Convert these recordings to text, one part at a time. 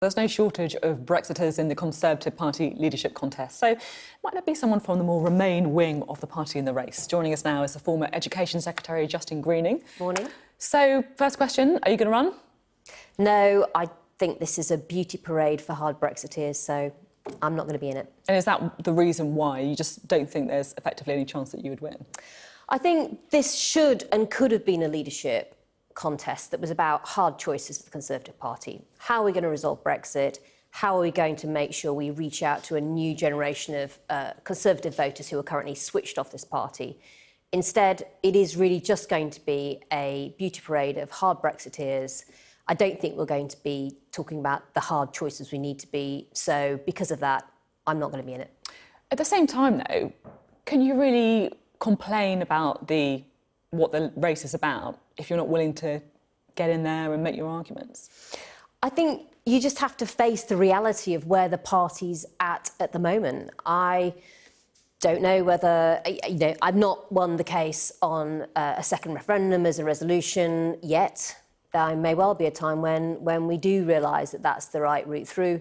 There's no shortage of Brexiteers in the Conservative Party leadership contest, so might there be someone from the more Remain wing of the party in the race? Joining us now is the former Education Secretary, Justine Greening. Morning. So, first question, are you going to run? No, I think this is a beauty parade for hard Brexiteers, so I'm not going to be in it. And is that the reason why? You just don't think there's effectively any chance that you would win? I think this should and could have been a leadership contest that was about hard choices for the Conservative Party. How are we going to resolve Brexit? How are we going to make sure we reach out to a new generation of Conservative voters who are currently switched off this party? Instead, it is really just going to be a beauty parade of hard Brexiteers. I don't think we're going to be talking about the hard choices we need to be. So because of that, I'm not going to be in it. At the same time, though, can you really complain about what the race is about if you're not willing to get in there and make your arguments? I think you just have to face the reality of where the party's at the moment. I don't know whether, I've not won the case on a second referendum as a resolution yet. There may well be a time when we do realise that that's the right route through.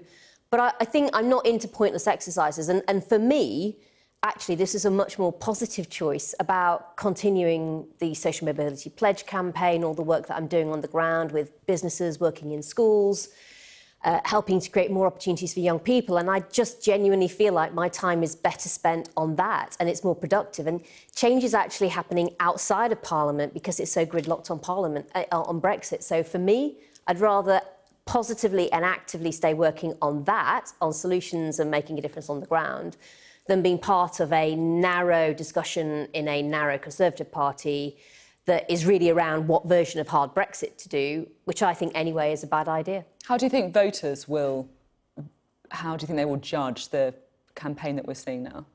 But I think I'm not into pointless exercises. And for me, actually, this is a much more positive choice about continuing the social mobility pledge campaign, all the work that I'm doing on the ground with businesses, working in schools, helping to create more opportunities for young people. And I just genuinely feel like my time is better spent on that and it's more productive. And change is actually happening outside of Parliament because it's so gridlocked on on Brexit. So for me, I'd rather positively and actively stay working on that, on solutions and making a difference on the ground, than being part of a narrow discussion in a narrow Conservative Party that is really around what version of hard Brexit to do, which I think anyway is a bad idea. How do you think they will judge the campaign that we're seeing now?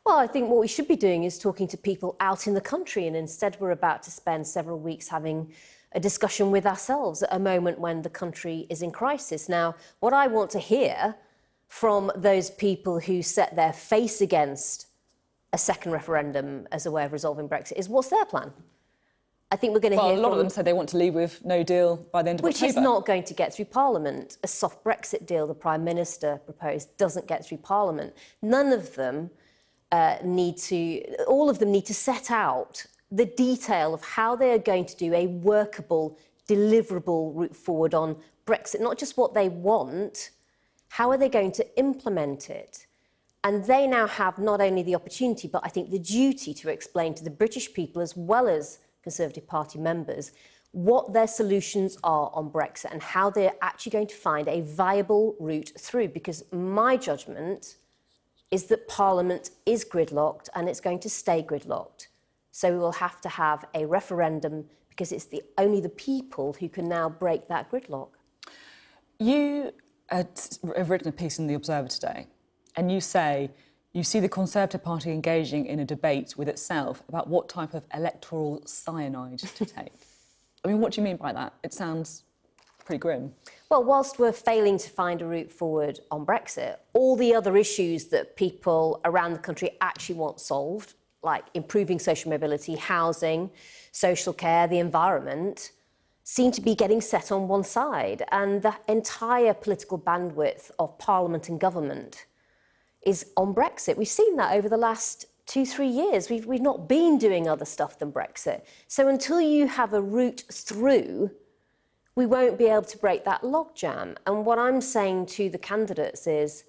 Well, I think what we should be doing is talking to people out in the country, and instead we're about to spend several weeks having a discussion with ourselves at a moment when the country is in crisis. Now, what I want to hear from those people who set their face against a second referendum as a way of resolving Brexit is what's their plan? I think we're going to hear a lot of them said they want to leave with no deal by the end of October. Which is not going to get through Parliament. A soft Brexit deal the Prime Minister proposed doesn't get through Parliament. None of them all of them need to set out the detail of how they are going to do a workable, deliverable route forward on Brexit, not just what they want. How are they going to implement it? And they now have not only the opportunity, but I think the duty to explain to the British people, as well as Conservative Party members, what their solutions are on Brexit and how they're actually going to find a viable route through. Because my judgment is that Parliament is gridlocked and it's going to stay gridlocked. So we will have to have a referendum because it's only the people who can now break that gridlock. You have written a piece in The Observer today, and you say you see the Conservative Party engaging in a debate with itself about what type of electoral cyanide to take. I mean, what do you mean by that? It sounds pretty grim. Well, whilst we're failing to find a route forward on Brexit, all the other issues that people around the country actually want solved, like improving social mobility, housing, social care, the environment, seem to be getting set on one side, and the entire political bandwidth of Parliament and government is on Brexit. We've seen that over the last 2-3 years. We've not been doing other stuff than Brexit. So until you have a route through, we won't be able to break that logjam. And what I'm saying to the candidates is,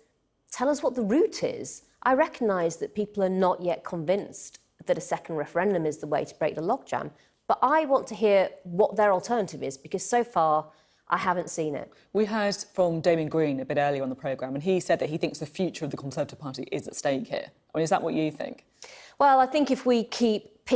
tell us what the route is. I recognise that people are not yet convinced that a second referendum is the way to break the logjam. But I want to hear what their alternative is, because so far I haven't seen it. We heard from Justine Greening a bit earlier on the programme, and he said that he thinks the future of the Conservative Party is at stake here. I mean, is that what you think? Well, I think if we keep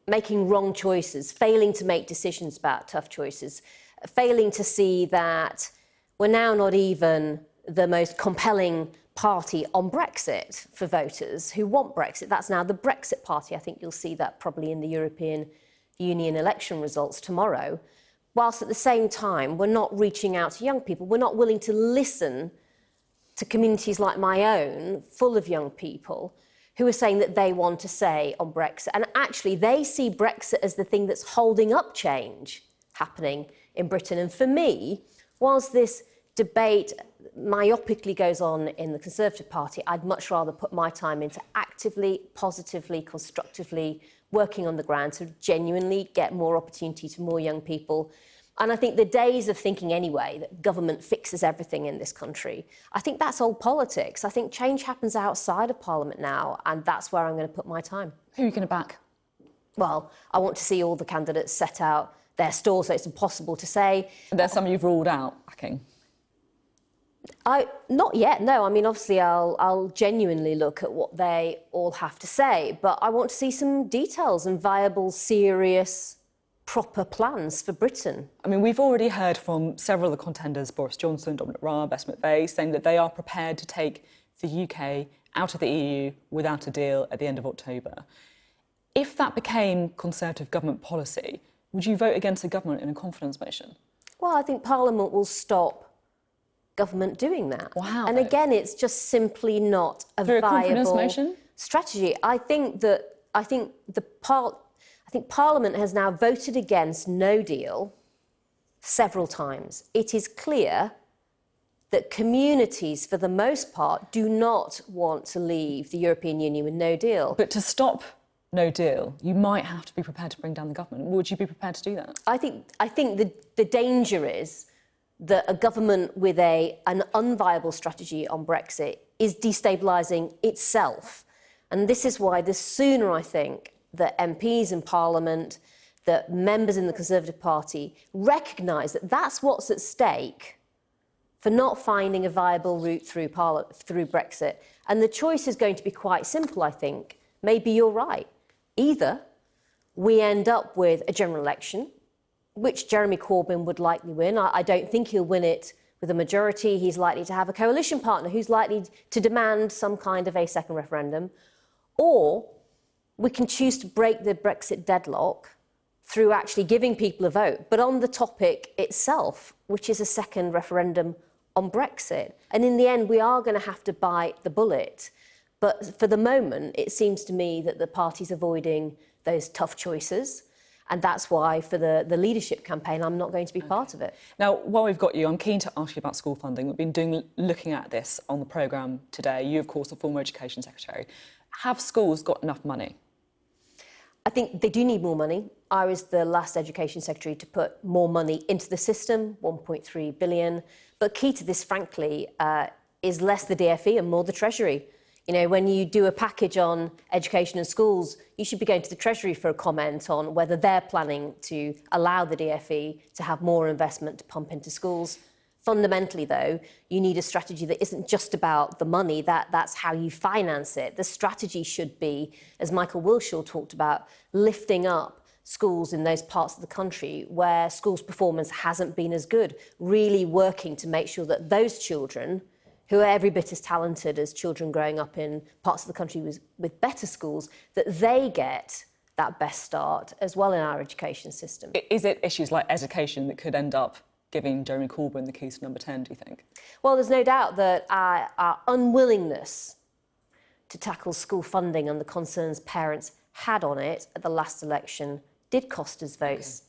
making wrong choices, failing to make decisions about tough choices, failing to see that we're now not even the most compelling party on Brexit for voters who want Brexit. That's now the Brexit Party. I think you'll see that probably in the European Union election results tomorrow, whilst at the same time we're not reaching out to young people. We're not willing to listen to communities like my own, full of young people, who are saying that they want to say on Brexit. And actually, they see Brexit as the thing that's holding up change happening in Britain. And for me, whilst this debate myopically goes on in the Conservative Party, I'd much rather put my time into actively, positively, constructively working on the ground to genuinely get more opportunity to more young people. And I think the days of thinking anyway that government fixes everything in this country, I think that's old politics. I think change happens outside of Parliament now, and that's where I'm going to put my time. Who are you going to back? Well, I want to see all the candidates set out their stall, so it's impossible to say. There's some you've ruled out backing. Not yet, no. I mean, obviously, I'll genuinely look at what they all have to say, but I want to see some details and viable, serious, proper plans for Britain. I mean, we've already heard from several of the contenders, Boris Johnson, Dominic Raab, Bess McVeigh, saying that they are prepared to take the UK out of the EU without a deal at the end of October. If that became Conservative government policy, would you vote against the government in a confidence motion? Well, I think Parliament will stop government doing that. Wow. And again, it's just simply not a Through a viable confidence motion? strategy. I think Parliament has now voted against no deal several times. It is clear that communities, for the most part, do not want to leave the European Union with no deal. But to stop no deal, you might have to be prepared to bring down the government. Would you be prepared to do that? I think the danger is that a government with an unviable strategy on Brexit is destabilising itself. And this is why the sooner, I think, that MPs in Parliament, that members in the Conservative Party recognise that that's what's at stake for not finding a viable route through Brexit. And the choice is going to be quite simple, I think. Maybe you're right. Either we end up with a general election, which Jeremy Corbyn would likely win. I don't think he'll win it with a majority. He's likely to have a coalition partner who's likely to demand some kind of a second referendum. Or we can choose to break the Brexit deadlock through actually giving people a vote, but on the topic itself, which is a second referendum on Brexit. And in the end, we are going to have to bite the bullet. But for the moment, it seems to me that the party's avoiding those tough choices. And that's why, for the leadership campaign, I'm not going to be part of it. Now, while we've got you, I'm keen to ask you about school funding. We've been looking at this on the programme today. You, of course, are former Education Secretary. Have schools got enough money? I think they do need more money. I was the last Education Secretary to put more money into the system, 1.3 billion. But key to this, frankly, is less the DfE and more the Treasury. You know, when you do a package on education and schools, you should be going to the Treasury for a comment on whether they're planning to allow the DfE to have more investment to pump into schools. Fundamentally, though, you need a strategy that isn't just about the money, that's how you finance it. The strategy should be, as Michael Wilshaw talked about, lifting up schools in those parts of the country where schools' performance hasn't been as good, really working to make sure that those children, who are every bit as talented as children growing up in parts of the country with better schools, that they get that best start as well in our education system. Is it issues like education that could end up giving Jeremy Corbyn the keys to number 10, do you think? Well, there's no doubt that our unwillingness to tackle school funding and the concerns parents had on it at the last election did cost us votes.